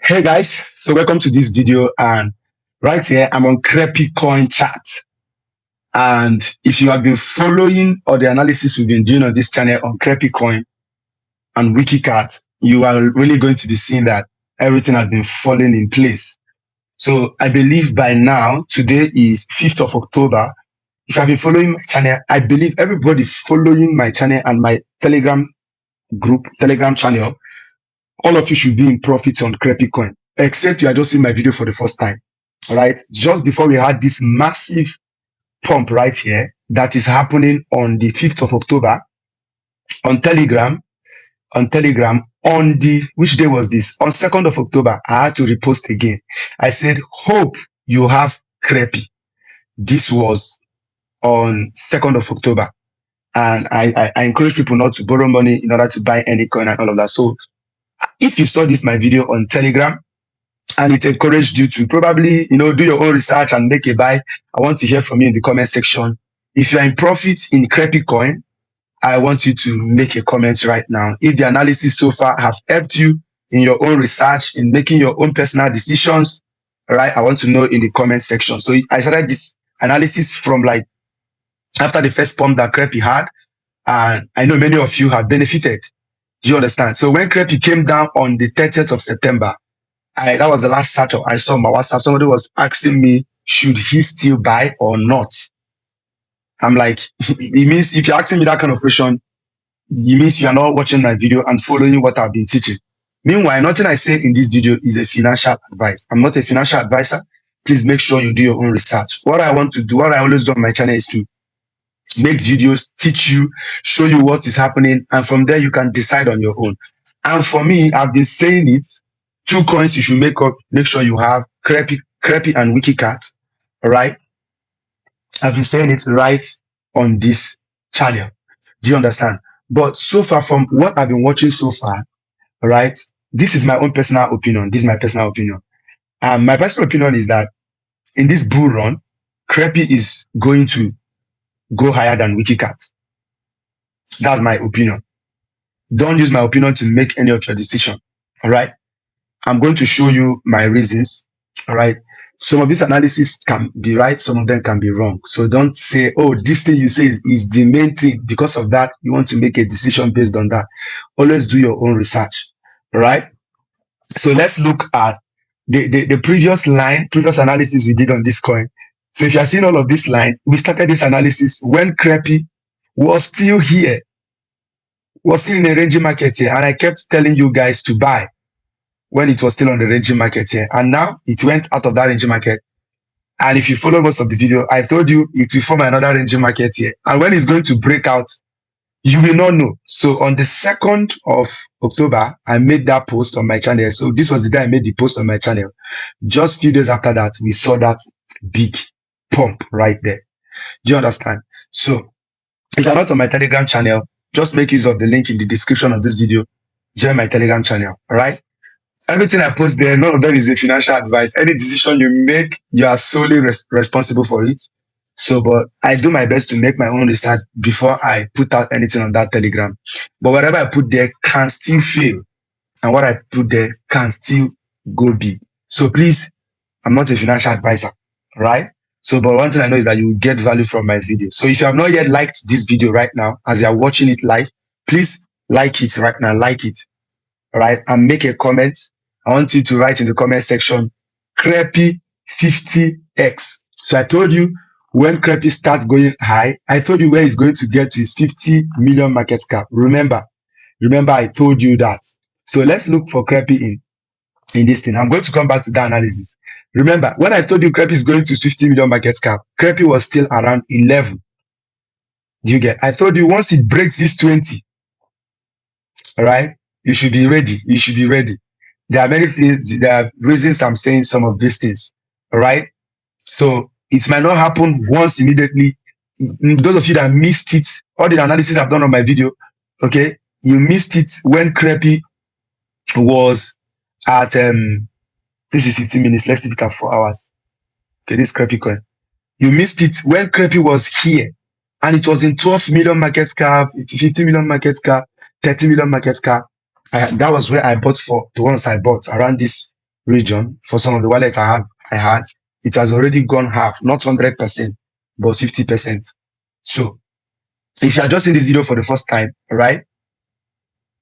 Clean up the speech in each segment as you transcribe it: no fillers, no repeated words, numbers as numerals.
Hey guys, so welcome to this video, and right here I'm on Crepycoin chat. And if you have been following all the analysis we've been doing on this channel on Crepycoin and WIKICAT, you are really going to be seeing that everything has been falling in place. So I believe by now, today is 5th of October. If you have been following my channel, I believe everybody following my channel and my Telegram channel, all of you should be in profit on Crepycoin, except you are just seeing my video for the first time. All right. Just before we had this massive pump right here that is happening on the 5th of October on Telegram, on the, which day was this? On 2nd of October, I had to repost again. I said, hope you have Crepe. This was on 2nd of October. And I encourage people not to borrow money in order to buy any coin and all of that. So if you saw my video on Telegram and it encouraged you to probably, do your own research and make a buy, I want to hear from you in the comment section. If you are in profit in Crepycoin, I want you to make a comment right now. If the analysis so far have helped you in your own research, in making your own personal decisions, all right, I want to know in the comment section. So I started this analysis from like after the first pump that Crepe had, and I know many of you have benefited. Do you understand? So when Crepe came down on the 30th of September, that was the last Saturday I saw my WhatsApp. Somebody was asking me, should he still buy or not? I'm like, it means if you're asking me that kind of question, it means you are not watching my video and following what I've been teaching. Meanwhile, nothing I say in this video is a financial advice. I'm not a financial advisor. Please make sure you do your own research. What I want to do, what I always do on my channel is to make videos, teach you, show you what is happening, and from there you can decide on your own. And for me, I've been saying it, 2 coins you should make sure you have, Crepe and WIKICAT, all right? I've been saying it right on this channel. Do you understand? But so far from what I've been watching so far, all right, this is my own personal opinion. This is my personal opinion. My personal opinion is that in this bull run, Crepe is going to go higher than WIKICAT. That's my opinion. Don't use my opinion to make any of your decision. All right. I'm going to show you my reasons. All right. Some of this analysis can be right. Some of them can be wrong. So don't say, oh, this thing you say is the main thing. Because of that, you want to make a decision based on that. Always do your own research. All right. So let's look at the previous analysis we did on this coin. So if you are seeing all of this line, we started this analysis when Crepe was still here, was still in a ranging market here. And I kept telling you guys to buy when it was still on the ranging market here. And now it went out of that ranging market. And if you follow most of the video, I told you it will form another ranging market here. And when it's going to break out, you will not know. So on the 2nd of October, I made that post on my channel. So this was the day I made the post on my channel. Just a few days after that, we saw that big pump right there. Do you understand? So if you're not on my Telegram channel, just make use of the link in the description of this video. Join my Telegram channel. All right. Everything I post there, none of them is a financial advice. Any decision you make, you are solely responsible for it. So, but I do my best to make my own research before I put out anything on that Telegram. But whatever I put there can still fail. And what I put there can still go big. So please, I'm not a financial advisor. Right? So, but one thing I know is that you will get value from my video. So if you have not yet liked this video right now, as you are watching it live, please like it right now, like it. All right? And make a comment. I want you to write in the comment section, Crepe 50X. So I told you when Crepe starts going high, I told you where it's going to get to is 50 million market cap. Remember, I told you that. So let's look for Crepe in this thing. I'm going to come back to that analysis. Remember, when I told you Crepe is going to 50 million market cap, Crepe was still around 11. Do you get? I told you once it breaks this 20, all right, you should be ready. You should be ready. There are many things, there are reasons I'm saying some of these things, all right? So it might not happen once immediately. Those of you that missed it, all the analysis I've done on my video, okay, you missed it when Crepe was at, this is 15 minutes, let's leave it at 4 hours. Okay, this Crepycoin. You missed it when Crepe was here. And it was in 12 million market cap, 15 million market cap, 30 million market cap. That was where I bought for the ones I bought around this region for some of the wallets I had, it has already gone half, not 100%, but 50%. So if you are just in this video for the first time, right?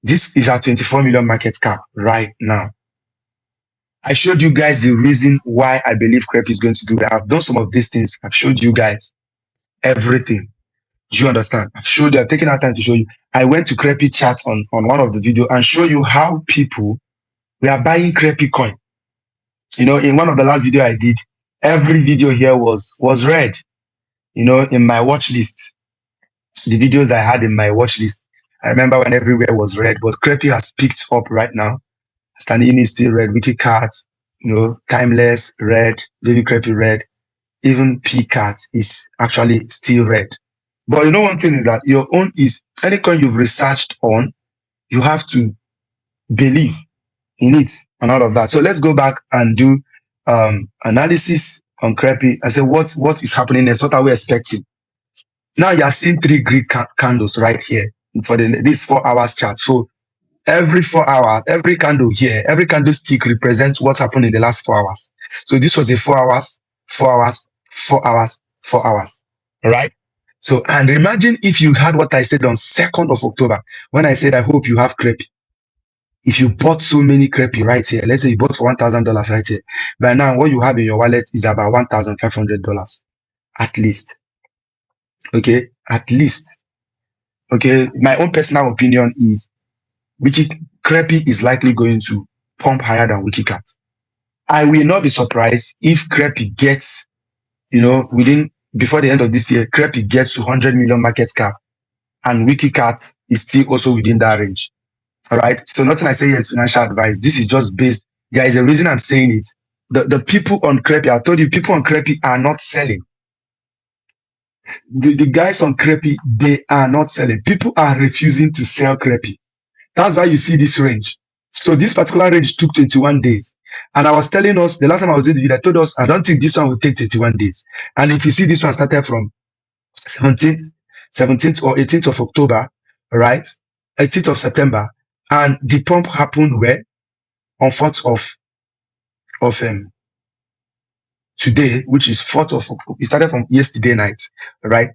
This is our 24 million market cap right now. I showed you guys the reason why I believe Crepe is going to do that. I've done some of these things. I've showed you guys everything. Do you understand? I've showed you, I've taken out time to show you. I went to Crepe chat on one of the video and show you how people, we are buying Crepe coin. You know, in one of the last video I did, every video here was red, you know, in my watch list. The videos I had in my watch list, I remember when everywhere was red, but Crepe has picked up right now. Standing is still red, WIKICAT, you know, Timeless, red, Baby Crepe red, even PCAT is actually still red. But you know one thing is that your own is, any coin you've researched on, you have to believe in it and all of that. So let's go back and do analysis on Crepe. I said, what is happening next? What are we expecting? Now you are seeing 3 green candles right here for this 4 hours chart. So every 4 hours, every candle here, every candlestick represents what happened in the last 4 hours. So this was a 4 hours, 4 hours, 4 hours, 4 hours. All right. So, and imagine if you had what I said on 2nd of October, when I said, I hope you have Crepe. If you bought so many Crepe right here, let's say you bought for $1,000 right here, by now what you have in your wallet is about $1,500 at least. Okay, at least. Okay, my own personal opinion is Crepe is likely going to pump higher than WIKICAT. I will not be surprised if Crepe gets, you know, before the end of this year, Crepe gets to 100 million market cap, and WIKICAT is still also within that range. All right. So nothing I say here is financial advice. This is just based. There is a reason I'm saying it. The people on Crepe, I told you, people on Crepe are not selling. The guys on Crepe, they are not selling. People are refusing to sell Crepe. That's why you see this range. So this particular range took 21 days. And I was telling us, the last time I was in the video, I told us, I don't think this one will take 21 days. And if you see, this one started from 17th or 18th of October, right? 18th of September. And the pump happened where? On 4th of today, which is 4th of October. It started from yesterday night, right?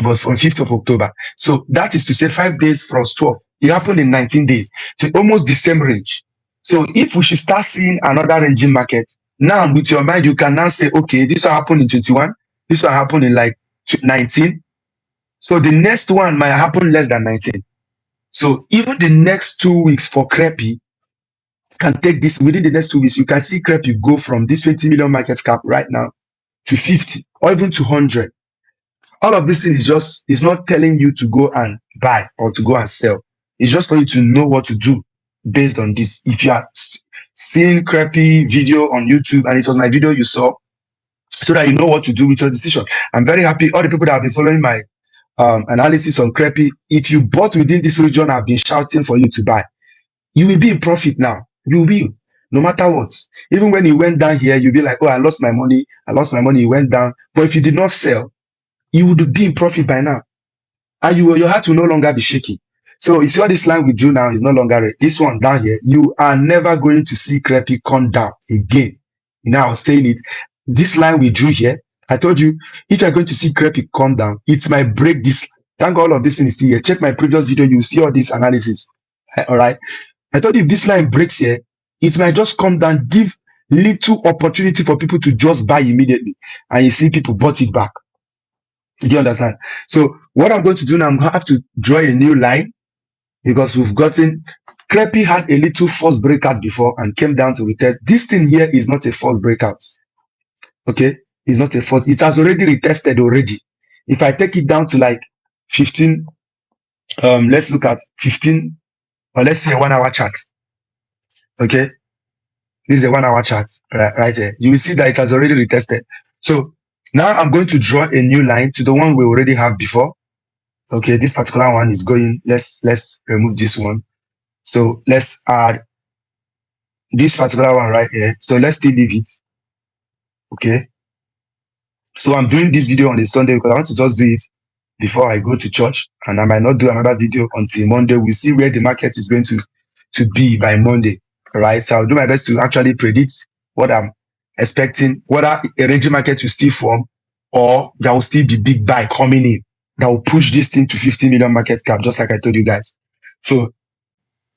But from 5th of October. So that is to say 5 days plus 12. It happened in 19 days. So almost the same range. So if we should start seeing another ranging market, now with your mind, you can now say, okay, this will happen in 21. This will happen in like 19. So the next one might happen less than 19. So even the next 2 weeks for Crepe can take this. Within the next 2 weeks, you can see Crepe go from this 20 million market cap right now to 50 or even to 100. All of this thing is not telling you to go and buy or to go and sell. It's just for you to know what to do based on this. If you are seeing Crepe video on YouTube and it was my video you saw, so that you know what to do with your decision. I'm very happy. All the people that have been following my analysis on Crepe, if you bought within this region, I've been shouting for you to buy. You will be in profit now. You will, no matter what. Even when you went down here, you'll be like, oh, I lost my money. I lost my money. You went down. But if you did not sell, you would be in profit by now. And your heart will no longer be shaking. So you see all this line we drew now is no longer red. This one down here, you are never going to see Crepe come down again. Now I was saying it. This line we drew here, I told you, if you're going to see Crepe come down, it might break this. Thank God all of this is still here. Check my previous video, you will see all this analysis. All right. I thought if this line breaks here, it might just come down, give little opportunity for people to just buy immediately. And you see people bought it back. Do you understand? So what I'm going to do now, I'm going to have to draw a new line because we've gotten, Crepe had a little false breakout before and came down to retest. This thing here is not a false breakout. Okay? It's not a false. It has already retested already. If I take it down to like 15, let's look at 15, or let's say a 1 hour chart. Okay? This is a 1 hour chart right here. You will see that it has already retested. So now I'm going to draw a new line to the one we already have before. Okay, this particular one is going, let's remove this one. So let's add this particular one right here. So let's still leave it. Okay. So I'm doing this video on a Sunday because I want to just do it before I go to church, and I might not do another video until Monday. We'll see where the market is going to be by Monday. right? So I'll do my best to actually predict what I'm expecting, whether a ranging market will still form or there will still be big buy coming in that will push this thing to 50 million market cap, just like I told you guys. So,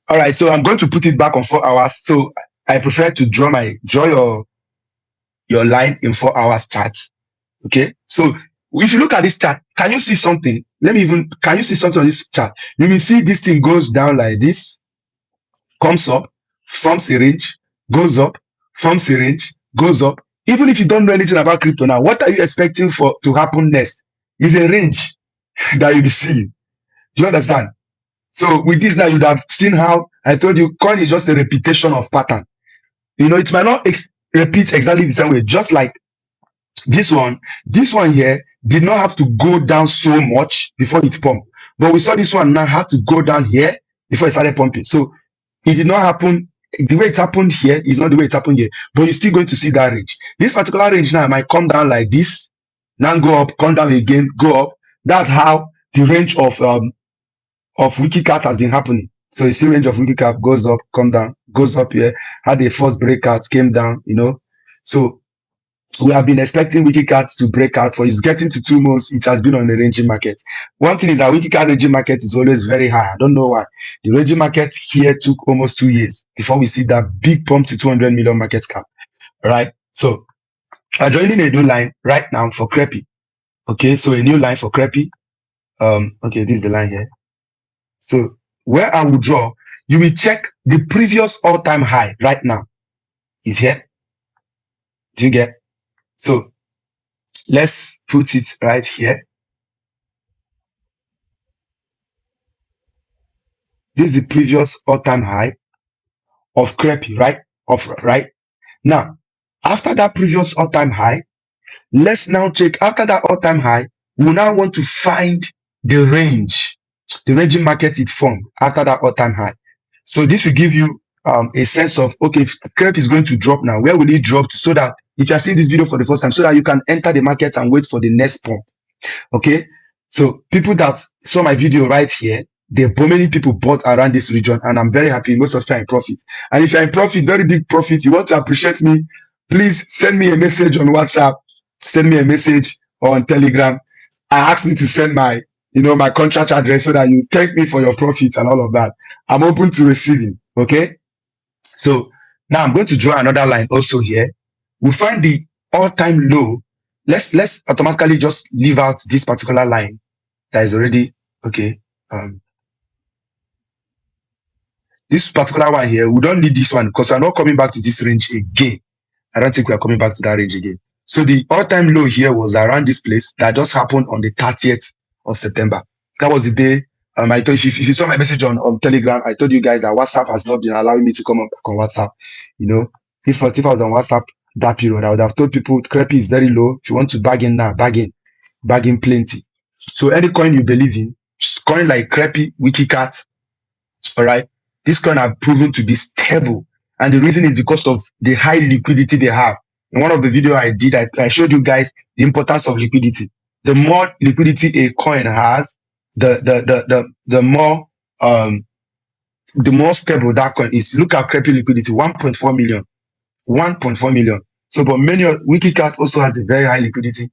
all right, so I'm going to put it back on 4 hours. So I prefer to draw your line in 4 hours chart. Okay, so if you look at this chart, can you see something? Can you see something on this chart? You will see this thing goes down like this, comes up, forms a range, goes up, forms a range, goes up. Even if you don't know anything about crypto now, what are you expecting for to happen next? Is a range that you'll be seeing. Do you understand? So with this now, you'd have seen how I told you, coin is just a repetition of pattern. You know, it might not repeat exactly the same way, just like this one here did not have to go down so much before it pumped. But we saw this one now had to go down here before it started pumping. So it did not happen. The way it happened here is not the way it happened here. But you're still going to see that range. This particular range now might come down like this, now go up, come down again, go up. That's how the range of WIKICAT has been happening. So you see range of WIKICAT goes up, come down, goes up here, had a first breakout, came down, you know. So we have been expecting WIKICAT to break out for it's getting to 2 months. It has been on the ranging market. One thing is that WIKICAT ranging market is always very high. I don't know why. The ranging market here took almost 2 years before we see that big pump to 200 million market cap. Right? So I'm joining a new line right now for CREPE. Okay, so a new line for CREPE. Okay, this is the line here. So where I will draw, you will check the previous all-time high right now is here. Do you get? So let's put it right here. This is the previous all-time high of CREPE, right? Right now, after that previous all-time high, let's now check after that all-time high. We now want to find the range, the ranging market it formed after that all-time high. So this will give you a sense of, okay, if CREPE is going to drop now, where will it drop to? So that if you are seeing this video for the first time, so that you can enter the market and wait for the next pump. Okay, so people that saw my video right here, many people bought around this region, and I'm very happy. Most of you are in profit. And if you're in profit, very big profit, you want to appreciate me, please send me a message on WhatsApp, send me a message or on Telegram. I asked me to send my contract address so that you thank me for your profits and all of that. I'm open to receiving. Okay, so now I'm going to draw another line also here. We find the all-time low. Let's automatically just leave out this particular line that is already okay. This particular one here, we don't need this one because we're not coming back to this range again. I don't think we are coming back to that range again. So the all-time low here was around this place that just happened on the 30th of September. That was the day. I told if you saw my message on Telegram, I told you guys that WhatsApp has not been allowing me to come back on WhatsApp. You know, if I was on WhatsApp that period, I would have told people CREPE is very low. If you want to bargain now, bargain plenty. So any coin you believe in, coin like CREPE, WIKICAT, all right, this coin have proven to be stable. And the reason is because of the high liquidity they have. In one of the videos I did, I showed you guys the importance of liquidity. The more liquidity a coin has, the more stable that coin is. Look at CREPE liquidity, 1.4 million. 1.4 million. So, but many of WIKICAT also has a very high liquidity.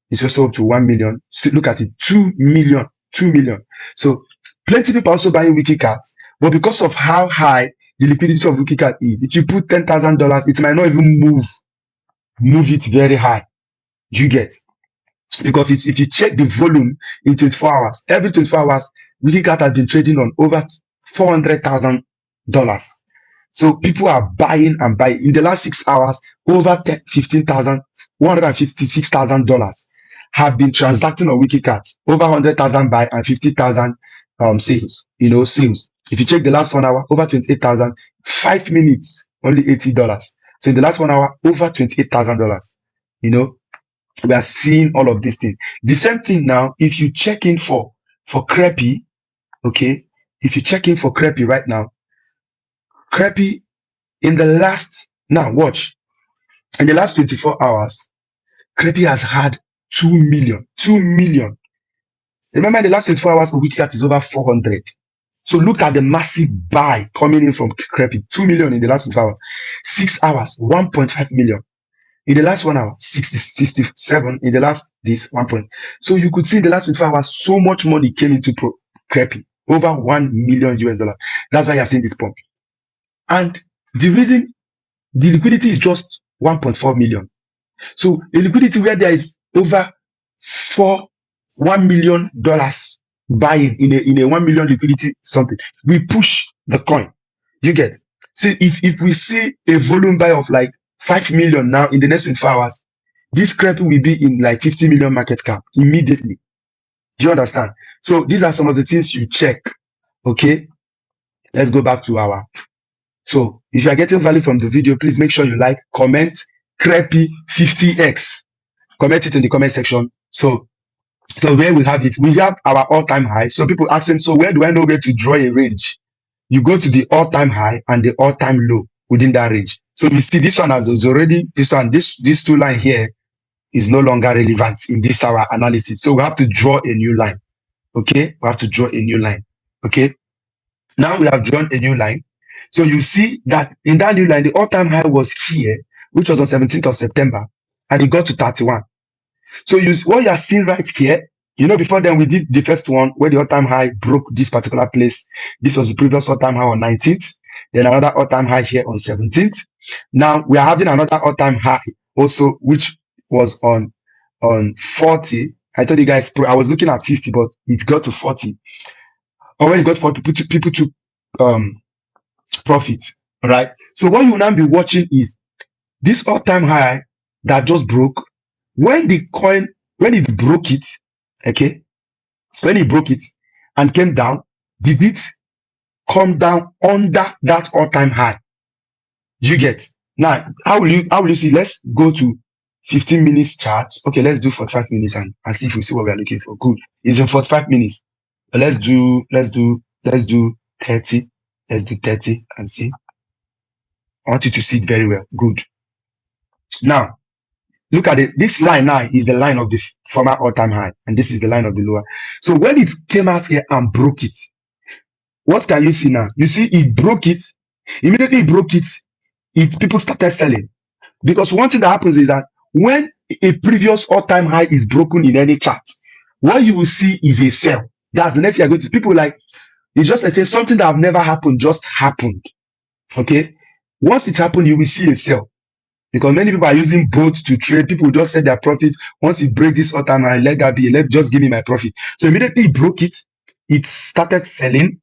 It's also up to 1 million. So look at it, 2 million. So plenty people also buying WIKICAT, but because of how high the liquidity of WIKICAT is, if you put $10,000, it might not even move it very high. Do you get? Because if you check the volume in 24 hours, every 24 hours, WIKICAT has been trading on over $400,000. So people are buying and buying. In the last 6 hours, over $156,000 have been transacting on WIKICAT. Over 100,000 buy and 50,000 sales. Sales. If you check the last 1 hour, over 28,000. 5 minutes, only $80. So in the last 1 hour, over $28,000. We are seeing all of these things. The same thing now, if you check in for CREPE, okay, if you check in for CREPE right now, CREPE in the last 24 hours, CREPE has had 2 million. Remember, the last 24 hours for WIKICAT is over 400. So look at the massive buy coming in from Crepe, 2 million in the last 24 hours, 6 hours, 1.5 million. In the last 1 hour, 67. In the last this 1 point. So you could see in the last 24 hours, so much money came into Crepe, over $1 million US. That's why you're seeing this pump. And the reason the liquidity is just 1.4 million. So a liquidity where there is over $1 million buying in a 1 million liquidity something, we push the coin. You get? See, if we see a volume buy of like 5 million now in the next 24 hours, this Crepe will be in like 50 million market cap immediately. Do you understand? So these are some of the things you check. Okay, let's go back to our. So if you are getting value from the video, please make sure you like, comment, Crepe 50X. Comment it in the comment section. So where we have it, we have our all-time high. So people asking, so where do I know where to draw a range? You go to the all-time high and the all-time low within that range. So you see this one is already, this two line here is no longer relevant in this our analysis. So we have to draw a new line. Okay, we have to draw a new line. Okay, now we have drawn a new line. So you see that in that new line, the all-time high was here, which was on 17th of September, and it got to 31. So what you are seeing right here, before then we did the first one where the all-time high broke this particular place. This was the previous all-time high on 19th, then another all-time high here on 17th. Now we are having another all-time high also, which was on 40. I told you guys, I was looking at 50, but it got to 40. Or when it got 40, people took profit, right? So what you will now be watching is this all-time high that just broke. When it broke it, okay, when it broke it and came down, did it come down under that all-time high? You get? Now, how will you see? Let's go to 15 minutes chart. Okay, let's do 45 minutes and see if we see what we are looking for. Good. It's in 45 minutes. Let's do 30. Let's do 30 and see. I want you to see it very well. Good. Now, look at it. This line now is the line of the former all-time high, and this is the line of the lower. So when it came out here and broke it, what can you see now? You see it broke it. Immediately it broke it, people started selling. Because one thing that happens is that when a previous all-time high is broken in any chart, what you will see is a sell. That's the next thing you're going to see. People like, it's just like say something that have never happened just happened. Okay? Once it happened, you will see a sell. Because many people are using both to trade. People just set their profit. Once it breaks this all-time high, let that be. Just give me my profit. So immediately it broke it. It started selling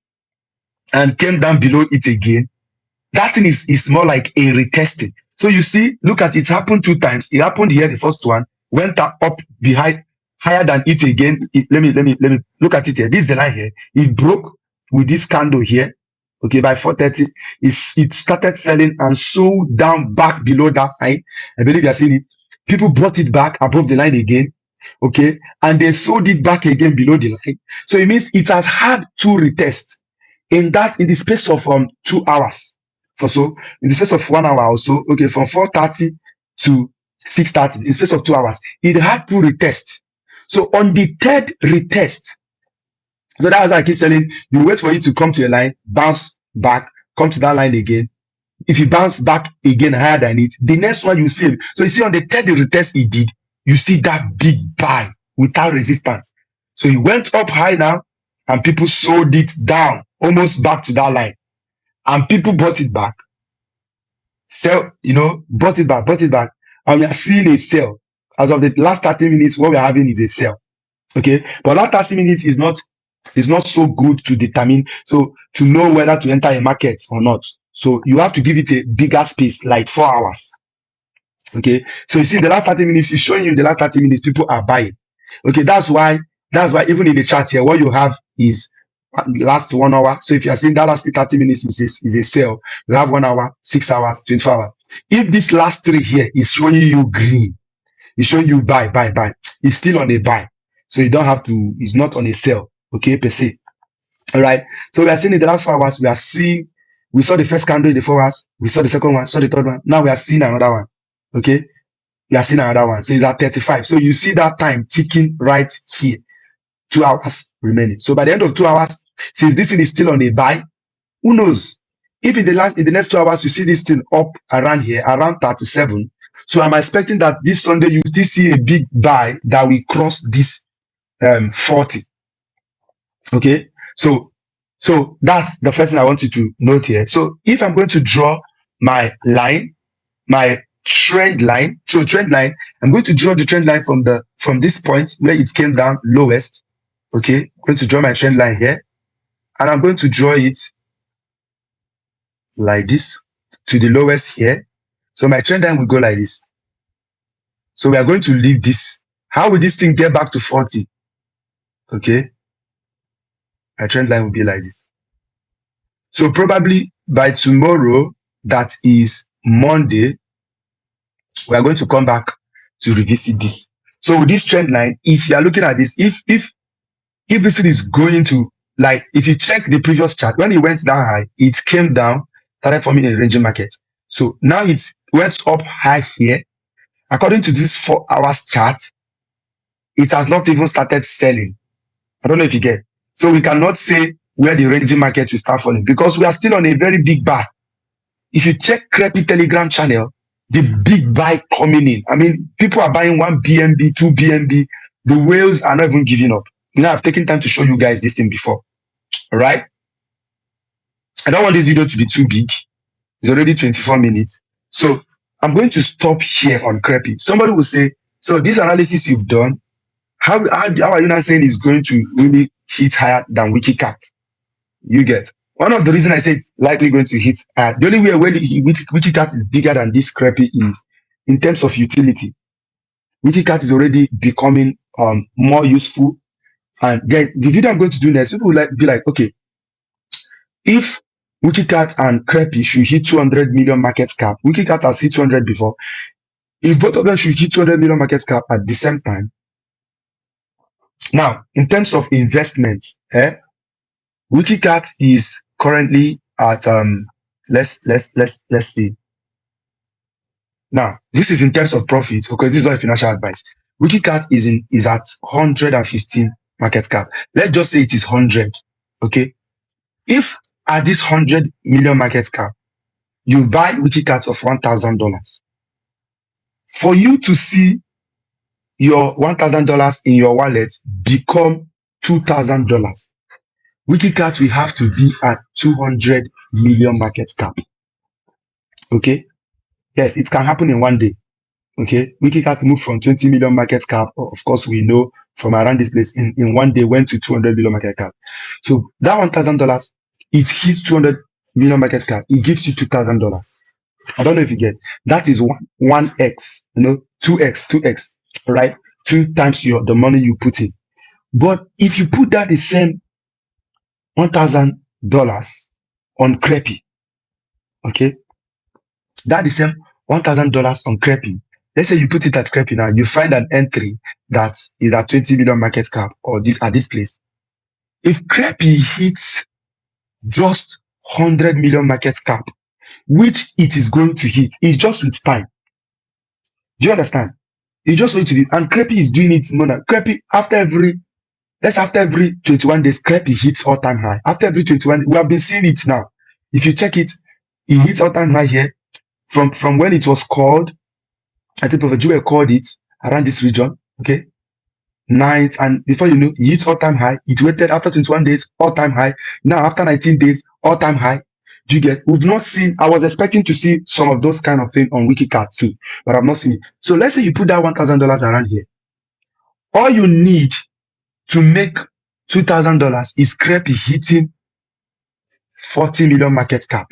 and came down below it again. That thing is more like a retesting. So you see, look at it. It happened 2 times. It happened here, the first one, went up behind, higher than it again. Let me look at it here. This is the line here. It broke with this candle here. Okay, by 4:30, it started selling and sold down back below that line. I believe you are seeing it. People brought it back above the line again. Okay, and they sold it back again below the line. So it means it has had 2 retests in the space of 2 hours. So in the space of 1 hour or so, okay, from 4:30 to 6:30, in the space of 2 hours, it had 2 retests. So on the 3rd retest, so that's why I keep telling you, wait for it to come to a line, bounce back, come to that line again. If you bounce back again higher than it, the next one you see. So you see on the 3rd retest it did, you see that big buy without resistance. So it went up high now, and people sold it down, almost back to that line. And people bought it back. Bought it back. And we are seeing a sell. As of the last 30 minutes, what we are having is a sell. Okay? But that 30 minutes is not so good to determine, so to know whether to enter a market or not. So you have to give it a bigger space, like 4 hours. Okay? So you see the last 30 minutes is showing you the last 30 minutes people are buying. Okay, that's why even in the chart here, what you have is last 1 hour. So if you are seeing that last 30 minutes is a sell, you have 1 hour, 6 hours, 24 hours. If this last 3 here is showing you green, it's showing you buy, it's still on a buy. So you don't have to, it's not on a sell, okay, per se. All right. So we are seeing in the last 4 hours, we saw the first candle in the 4 hours, we saw the second one, saw the third one. Now we are seeing another one. Okay. We are seeing another one. So it's at 35. So you see that time ticking right here. 2 hours remaining. So by the end of 2 hours, Since this thing is still on a buy, who knows? If in the next 2 hours you see this thing up around here, around 37, so I'm expecting that this Sunday you still see a big buy that will cross this 40. Okay, so that's the first thing I want you to note here. So if I'm going to draw my line, my trend line, so trend line, I'm going to draw the trend line from this point where it came down lowest. Okay, I'm going to draw my trend line here, and I'm going to draw it like this to the lowest here. So my trend line will go like this. So we are going to leave this. How will this thing get back to 40? Okay, my trend line will be like this. So probably by tomorrow, that is Monday, we are going to come back to revisit this. So with this trend line, if you are looking at this, if this thing is going to, like, if you check the previous chart, when it went down high, it came down, started forming a ranging market. So now it went up high here. According to this 4 hours chart, it has not even started selling. I don't know if you get. So we cannot say where the ranging market will start falling because we are still on a very big buy. If you check Crepe Telegram channel, the big buy coming in. I mean, people are buying 1 BNB, 2 BNB. The whales are not even giving up. You know, I've taken time to show you guys this thing before. All right? I don't want this video to be too big. It's already 24 minutes. So I'm going to stop here on Crepe. Somebody will say, so this analysis you've done, how are you not saying it's going to really hit higher than WIKICAT? You get. One of the reasons I say it's likely going to hit, the only way where WIKICAT is bigger than this Crepe is in terms of utility. WIKICAT is already becoming more useful. And the video I'm going to do next, people will be like, okay, if WIKICAT and Crepe should hit 200 million market cap, WIKICAT has hit 200 before. If both of them should hit 200 million market cap at the same time, now in terms of investment, WIKICAT is currently at let's see. Now this is in terms of profits. Okay, this is not financial advice. WIKICAT is at 115 market cap. Let's just say it is 100. Okay, if at this 100 million market cap, you buy WIKICAT of $1,000, for you to see your $1,000 in your wallet become $2,000, WIKICAT will have to be at 200 million market cap. Okay, yes, it can happen in one day. Okay, WIKICAT moved from 20 million market cap, of course we know from around this place, in one day went to 200 million market cap. So that $1,000, it hits 200 million market cap, it gives you $2,000. I don't know if you get. That is 1x, 2x, right? 2 times the money you put in. But if you put that the same $1,000 on Crepe, okay, that the same $1,000 on Crepe. Let's say you put it at Crepe now, you find an entry that is at 20 million market cap or at this place. If Crepe hits just 100 million market cap, which it is going to hit, it's just with time. Do you understand? It's just going to be, and Crepe is doing it more than Crepe after every 21 days, Crepe hits all-time high. After every 21, we have been seeing it now. If you check it, it hits all-time high here from when it was called. I think Prophet Jewel called it around this region. Okay, 9th, and before you know, it hit all-time high. It waited after 21 days, all-time high. Now after 19 days, all-time high. Do you get? We've not seen. I was expecting to see some of those kind of things on WIKICAT too, but I've not seen it. So let's say you put that $1,000 around here. All you need to make $2,000 is Crepe hitting 40 million market cap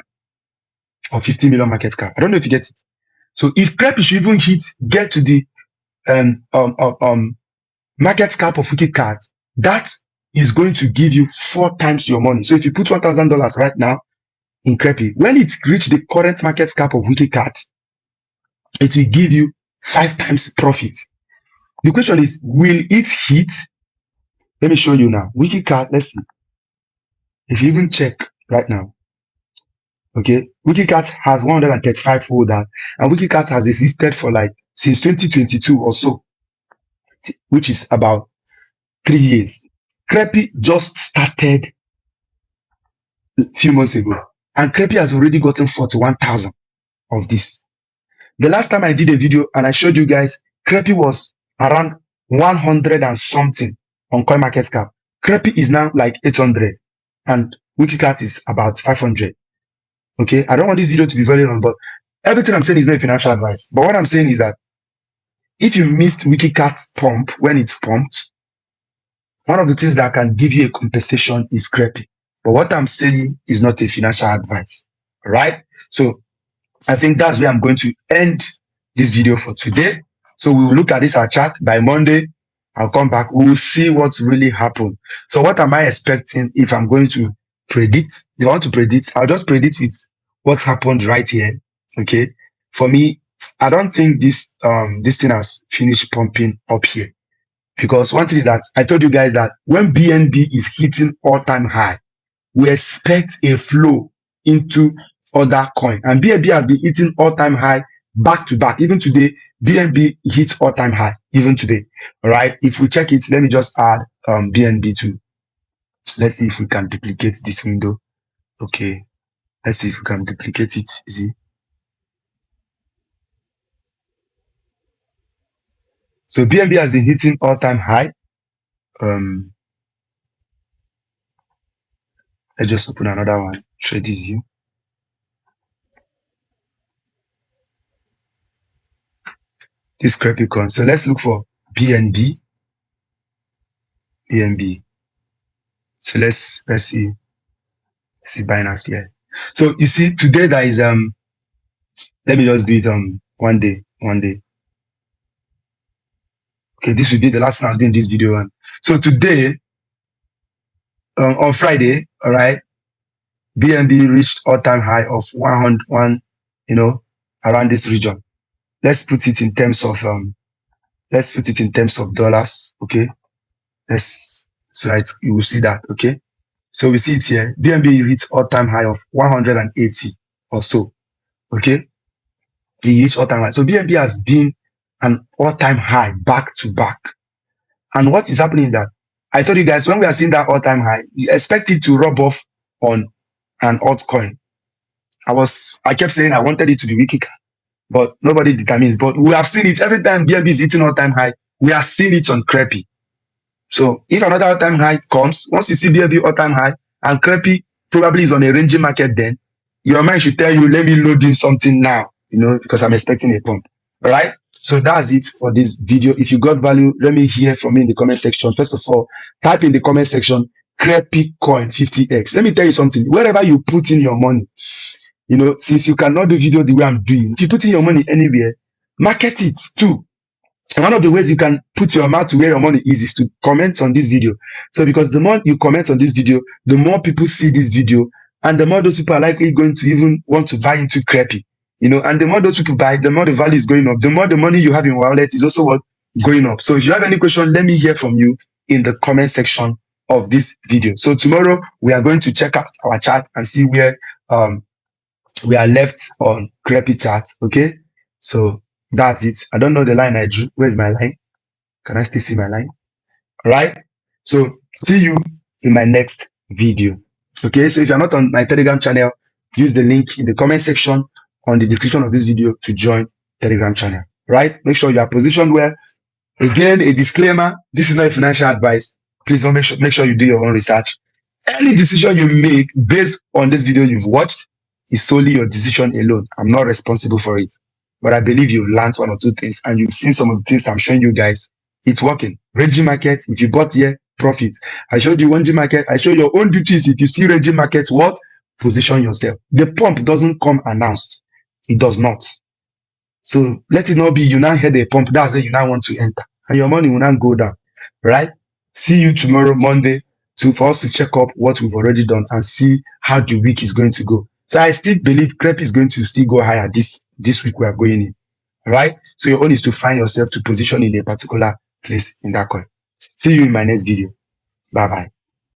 or 50 million market cap. I don't know if you get it. So if Crepe should even get to the market cap of WIKICAT, that is going to give you 4 times your money. So if you put $1,000 right now in Crepe, when it reaches the current market cap of WIKICAT, it will give you 5 times profit. The question is, will it hit? Let me show you now. WIKICAT, let's see. If you even check right now, okay, WIKICAT has 135 holder, and WIKICAT has existed for since 2022 or so, which is about 3 years. Crepe just started a few months ago, and Crepe has already gotten 41,000 of this. The last time I did a video and I showed you guys, Crepe was around 100 and something on CoinMarketCap. Crepe is now like 800 and WIKICAT is about 500. Okay, I don't want this video to be very long, but everything I'm saying is not financial advice. But what I'm saying is that if you missed WIKICAT's pump when it's pumped, one of the things that can give you a compensation is Crepe. But what I'm saying is not a financial advice, right? So I think that's where I'm going to end this video for today. So we will look at this our chart by Monday. I'll come back. We will see what's really happened. So what am I expecting if I'm going to predict? If I want to predict, I'll just predict with what happened right here. Okay. For me, I don't think this thing has finished pumping up here. Because one thing is that I told you guys that when BNB is hitting all-time high, we expect a flow into other coin. And BNB has been hitting all-time high back to back. Even today, BNB hits all-time high, even today. All right. If we check it, let me just add BNB to. Let's see if we can duplicate this window. Okay. Let's see if we can duplicate it. See? So BNB has been hitting all-time high. Let's just open another one. Trade this view. This Crepycoin. So let's look for BNB. BNB. So let's see Binance here. So you see today there is let me just do it one day. Okay, this will be the last time I'm doing this video one. So today on Friday, all right, BNB reached all-time high of 101, around this region. Let's put it in terms of dollars. Okay, so you will see that. Okay, so we see it here. BNB reached all-time high of 180 or so. Okay, he reached all-time high. So BNB has been an all-time high back to back. And what is happening is that I told you guys when we are seeing that all-time high, we expect it to rub off on an altcoin. I kept saying I wanted it to be WIKICAT, but nobody determines. But we have seen it every time BNB is hitting all-time high. We are seeing it on Crepe. So if another all-time high comes, once you see BNB all-time high and Crepe probably is on a ranging market, then your mind should tell you, let me load in something now, because I'm expecting a pump. All right. So that's it for this video. If you got value, let me hear from you in the comment section. First of all, type in the comment section, Crepycoin 50X. Let me tell you something. Wherever you put in your money, since you cannot do video the way I'm doing, if you put in your money anywhere, market it too. And one of the ways you can put your mouth to where your money is to comment on this video. So because the more you comment on this video, the more people see this video, and the more those people are likely going to even want to buy into Crepe. And the more those people buy, the more the value is going up. The more the money you have in wallet is also going up. So if you have any question, let me hear from you in the comment section of this video. So tomorrow we are going to check out our chart and see where we are left on Crepe chart. Okay, so that's it. I don't know the line I drew. Where's my line? Can I still see my line? All right. So see you in my next video. Okay. So if you're not on my Telegram channel, use the link in the comment section on the description of this video to join Telegram channel. Right? Make sure you are positioned well. Again, a disclaimer: this is not financial advice. Please don't make sure you do your own research. Any decision you make based on this video you've watched is solely your decision alone. I'm not responsible for it. But I believe you've learned one or two things and you've seen some of the things I'm showing you guys. It's working. Ranging market, if you bought here, profit. I showed you ranging market. I show your own duties. If you see ranging market, what? Position yourself. The pump doesn't come announced. It does not. So let it not be you now hear the pump. That's where you now want to enter. And your money will not go down. Right? See you tomorrow, Monday, for us to check up what we've already done and see how the week is going to go. So I still believe Crepe is going to still go higher this week we are going in. Right? So your own is to find yourself to position in a particular place in that coin. See you in my next video. Bye-bye.